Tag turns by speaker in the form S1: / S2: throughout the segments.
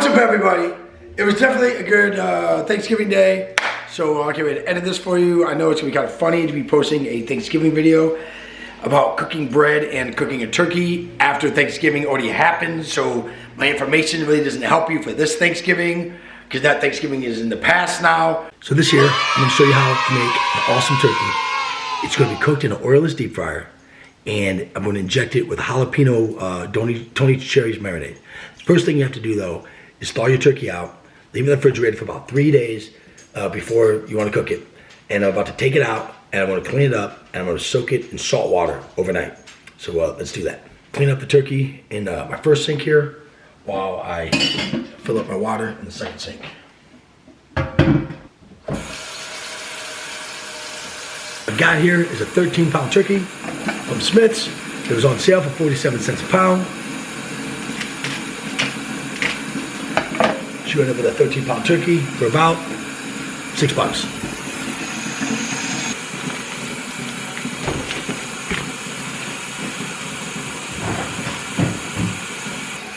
S1: What's up, everybody? It was definitely a good Thanksgiving day, so I'll get ready to edit this for you. I know it's gonna be kind of funny to be posting a Thanksgiving video about cooking bread and cooking a turkey after Thanksgiving already happened, so my information really doesn't help you for this Thanksgiving, because that Thanksgiving is in the past now. So this year, I'm gonna show you how to make an awesome turkey. It's gonna be cooked in an oilless deep fryer, and I'm gonna inject it with jalapeno Tony Cherry's marinade. First thing you have to do though is thaw your turkey out, leave it in the refrigerator for about 3 days before you want to cook it. And I'm about to take it out and I'm going to clean it up and I'm going to soak it in salt water overnight. So let's do that. Clean up the turkey in my first sink here while I fill up my water in the second sink. What I've got here is a 13-pound turkey from Smith's. It was on sale for 47 cents a pound. She ended up with a 13-pound turkey for about $6.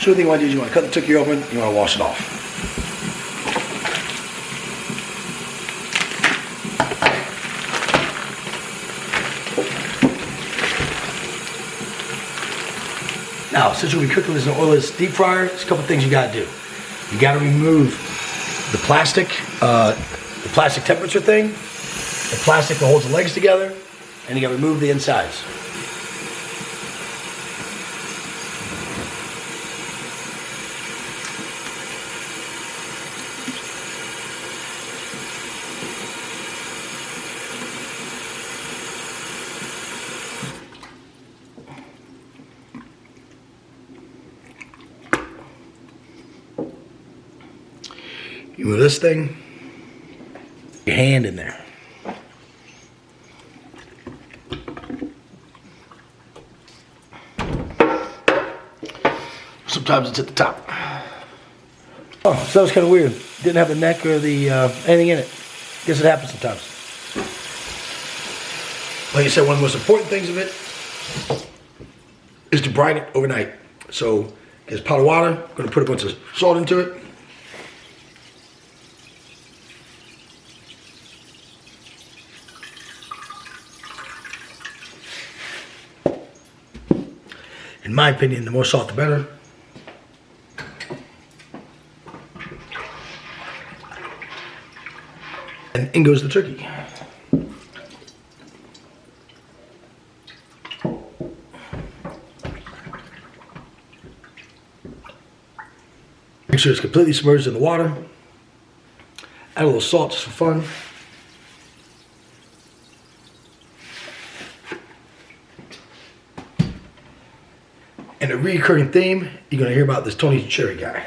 S1: So the thing you want to do is you want to cut the turkey open, you want to wash it off. Now, since we'll be cooking this in an oilless deep fryer, there's a couple things you got to do. You got to remove the plastic temperature thing, the plastic that holds the legs together, and you got to remove the insides. You move this thing, your hand in there. Sometimes it's at the top. Oh, so that was kind of weird. Didn't have the neck or the anything in it. Guess it happens sometimes. Like I said, one of the most important things of it is to brine it overnight. So, get a pot of water, I'm gonna put a bunch of salt into it. In my opinion, the more salt, the better. And in goes the turkey. Make sure it's completely submerged in the water. Add a little salt just for fun. And a recurring theme, you're gonna hear about this Tony Cherry guy.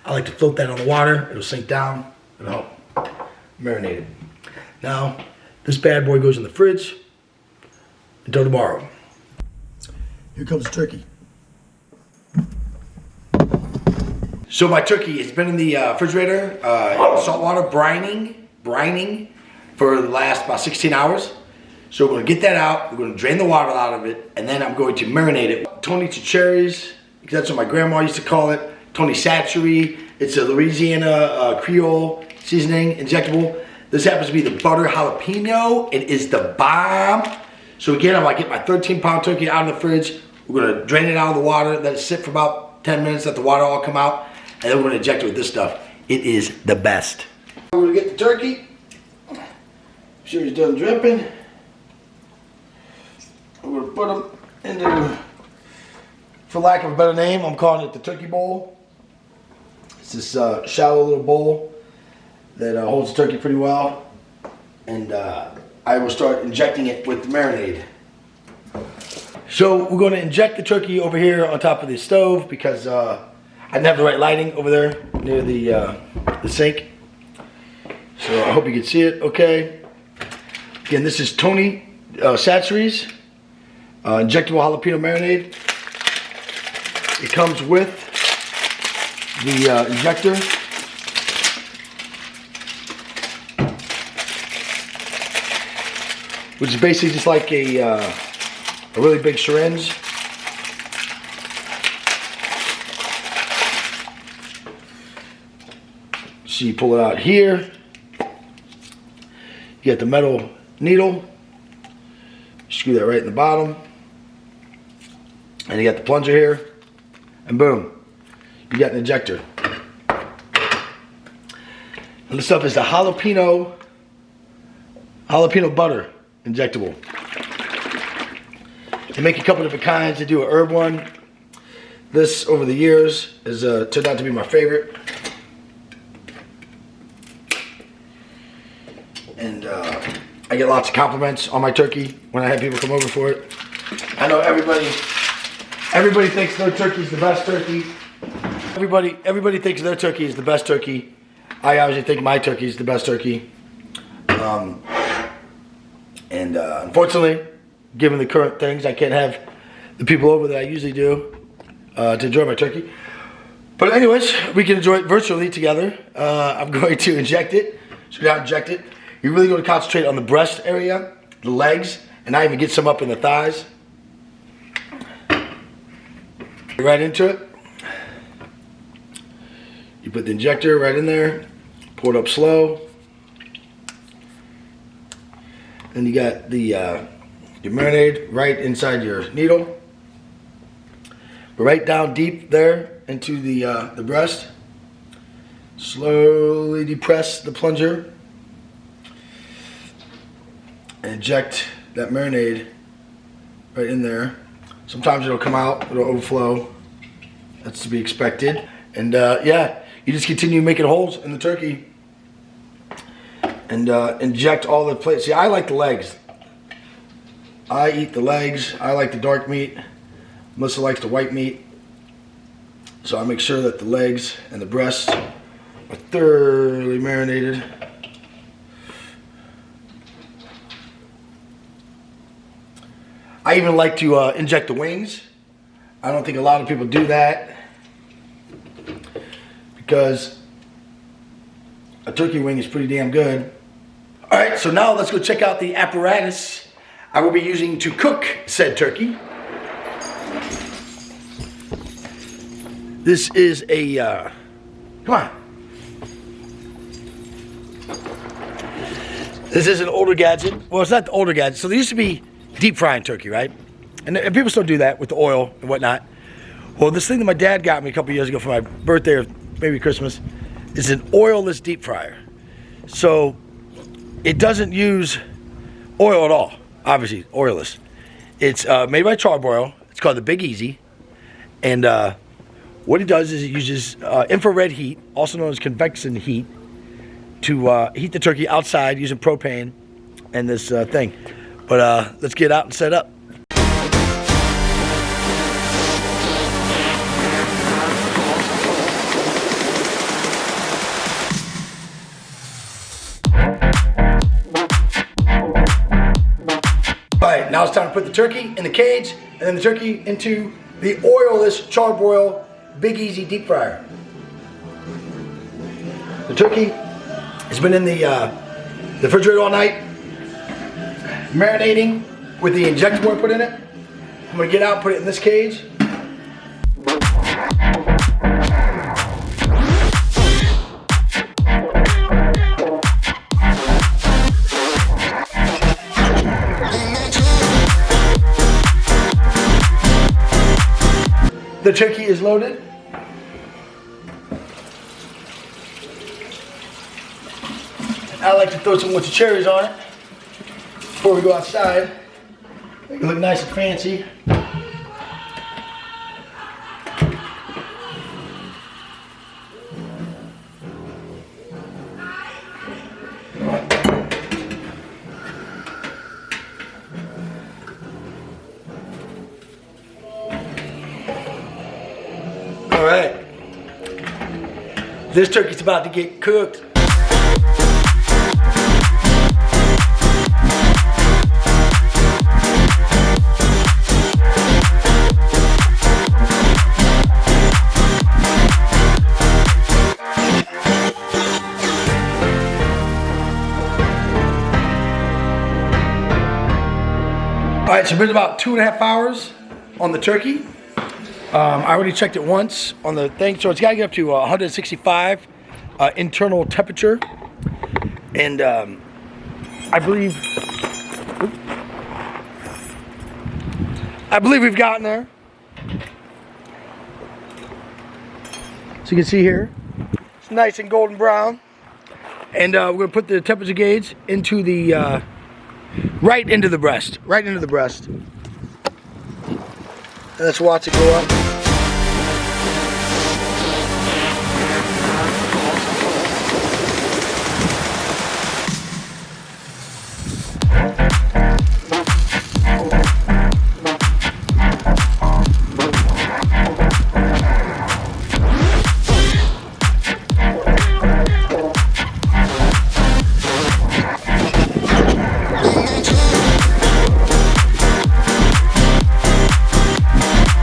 S1: I like to float that on the water. It'll sink down. It'll help marinate it. Now, this bad boy goes in the fridge until tomorrow. Here comes the turkey. So my turkey has been in the refrigerator, salt water, brining for the last about 16 hours. So we're gonna get that out, we're gonna drain the water out of it, and then I'm going to marinate it. Tony Cherry's, that's what my grandma used to call it. Tony Satchery, it's a Louisiana Creole seasoning, injectable. This happens to be the butter jalapeno. It is the bomb. So again, I'm gonna get my 13-pound turkey out of the fridge. We're gonna drain it out of the water, let it sit for about 10 minutes, let the water all come out, and then we're gonna inject it with this stuff. It is the best. We're gonna get the turkey. Sure he's done dripping. We're gonna put them into, for lack of a better name, I'm calling it the turkey bowl. It's this shallow little bowl that holds the turkey pretty well. And I will start injecting it with the marinade. So we're gonna inject the turkey over here on top of the stove because I didn't have the right lighting over there near the sink. So I hope you can see it okay. Again, this is Tony Satchery's injectable jalapeno marinade. It comes with the injector. Which is basically just like a a really big syringe. So you pull it out here. You get the metal needle. Screw that right in the bottom. And you got the plunger here. And boom, you got an injector. And this stuff is the jalapeno butter injectable. They make a couple different kinds. They do an herb one. This, over the years, has turned out to be my favorite. And I get lots of compliments on my turkey when I have people come over for it. I know everybody thinks their turkey is the best turkey. Everybody thinks their turkey is the best turkey. I obviously think my turkey is the best turkey. Unfortunately, given the current things, I can't have the people over that I usually do to enjoy my turkey. But anyways, we can enjoy it virtually together. I'm going to inject it. So now inject it. You're really going to concentrate on the breast area, the legs, and I even get some up in the thighs. Get right into it. You put the injector right in there, pour it up slow. Then you got the your marinade right inside your needle. Right down deep there into the breast. Slowly depress the plunger and inject that marinade right in there. Sometimes it'll come out, it'll overflow. That's to be expected. And yeah, you just continue making holes in the turkey and inject all the plates. See, I like the legs. I eat the legs. I like the dark meat. Melissa likes the white meat. So I make sure that the legs and the breasts are thoroughly marinated. I even like to inject the wings. I don't think a lot of people do that because a turkey wing is pretty damn good. All right, so now let's go check out the apparatus I will be using to cook said turkey. This is a, come on. This is an older gadget. Well, it's not the older gadget. So there used to be deep frying turkey, right? And people still do that with the oil and whatnot. Well, this thing that my dad got me a couple years ago for my birthday or maybe Christmas is an oilless deep fryer. So it doesn't use oil at all, obviously, oilless. It's made by Charbroil. It's called the Big Easy. And what it does is it uses infrared heat, also known as convection heat, to heat the turkey outside using propane and this thing. But let's get out and set up. Alright, now it's time to put the turkey in the cage and then the turkey into the oilless Charbroil Big Easy deep fryer. The turkey has been in the refrigerator all night, marinating with the injectable I put in it. I'm gonna get out and put it in this cage. The turkey is loaded. I like to throw some more cherries on it before we go outside. Make it look nice and fancy. All right, this turkey's about to get cooked. All right, so it's been about 2.5 hours on the turkey. I already checked it once on the thing, so it's got to get up to 165 internal temperature, and I believe we've gotten there. So you can see here, it's nice and golden brown, and we're gonna put the temperature gauge into the right into the breast. And let's watch it go up.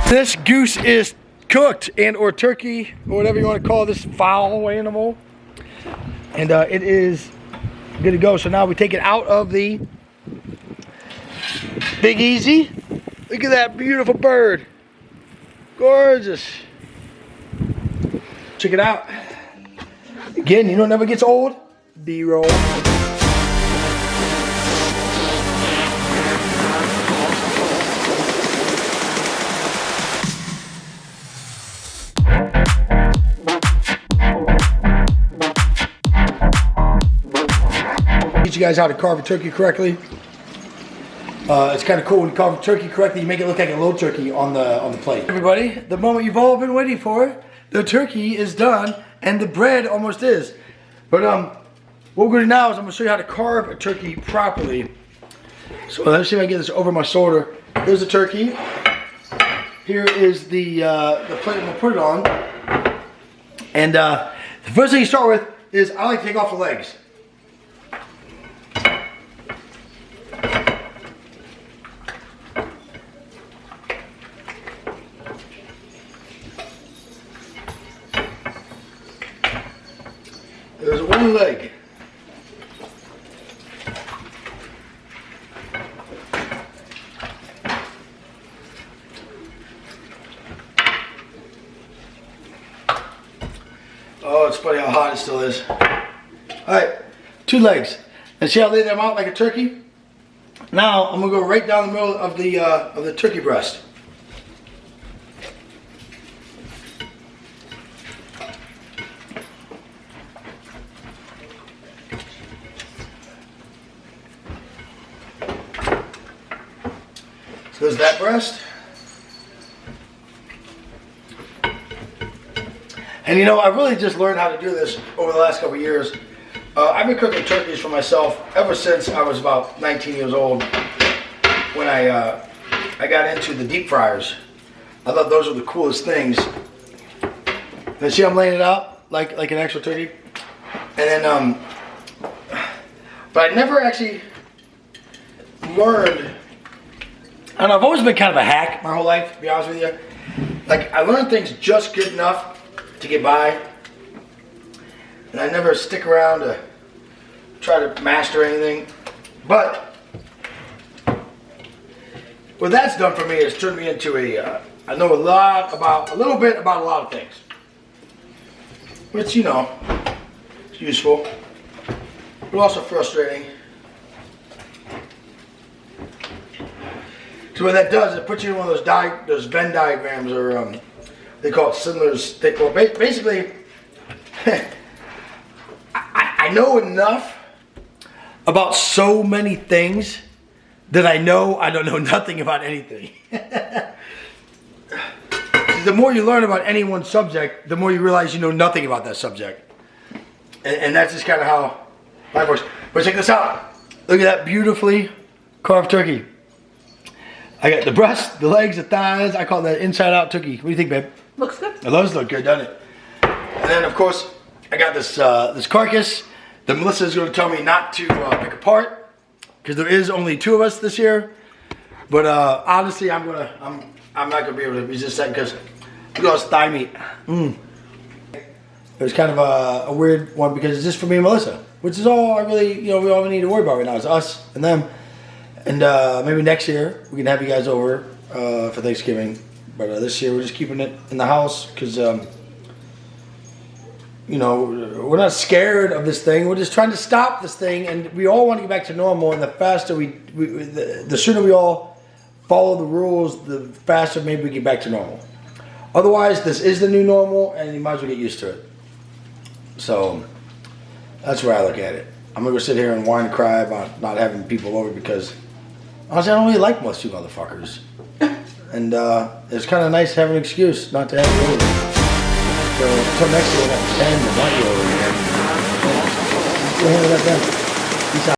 S1: This goose is cooked, and or turkey, or whatever you want to call this fowl animal, and it is good to go. So now we take it out of the Big Easy. Look at that beautiful bird, gorgeous. Check it out. Again, you know, it never gets old. B-roll. Teach you guys how to carve a turkey correctly. It's kind of cool when you carve a turkey correctly. You make it look like a little turkey on the plate. Everybody, the moment you've all been waiting for. The turkey is done, and the bread almost is. But what we're gonna do now is I'm gonna show you how to carve a turkey properly. So let's see if I can get this over my shoulder. Here's the turkey. Here is the plate I'm gonna put it on. And the first thing you start with is I like to take off the legs. There's one leg. Oh, it's funny how hot it still is. Alright, 2 legs. And see how I lay them out like a turkey? Now I'm gonna go right down the middle of the turkey breast. So there's that breast. And you know, I really just learned how to do this over the last couple of years. I've been cooking turkeys for myself ever since I was about 19 years old, when I got into the deep fryers. I thought those were the coolest things. And see, I'm laying it out like an actual turkey. And then, but I never actually learned. I don't know, I've always been kind of a hack my whole life, to be honest with you. Like, I learned things just good enough to get by, and I never stick around to try to master anything. But what that's done for me is turned me into I know a little bit about a lot of things, which, you know, is useful, but also frustrating. So what that does is it puts you in one of those Venn diagrams, or they call it Schindler's thick. Well, basically, I know enough about so many things that I don't know nothing about anything. The more you learn about any one subject, the more you realize you know nothing about that subject. And that's just kind of how life works. But check this out. Look at that beautifully carved turkey. I got the breast, the legs, the thighs. I call that inside out turkey. What do you think, babe?
S2: Looks good.
S1: It does look good, doesn't it? And then, of course, I got this this carcass that Melissa is going to tell me not to pick apart, because there is only 2 of us this year. But honestly, I'm not going to be able to resist that, because look at all this thigh meat. It was kind of a weird one, because it's just for me and Melissa, which is all I really, we all need to worry about right now is us and them. And maybe next year we can have you guys over for Thanksgiving. But this year we're just keeping it in the house because, you know, we're not scared of this thing. We're just trying to stop this thing, and we all want to get back to normal. And the faster the sooner we all follow the rules, the faster maybe we get back to normal. Otherwise, this is the new normal, and you might as well get used to it. So that's where I look at it. I'm gonna go sit here and whine and cry about not having people over because honestly, I don't really like most of you motherfuckers. And it's kind of nice to have an excuse not to have you over. So until next year, we'll have 10 and not you over again. We'll handle that then.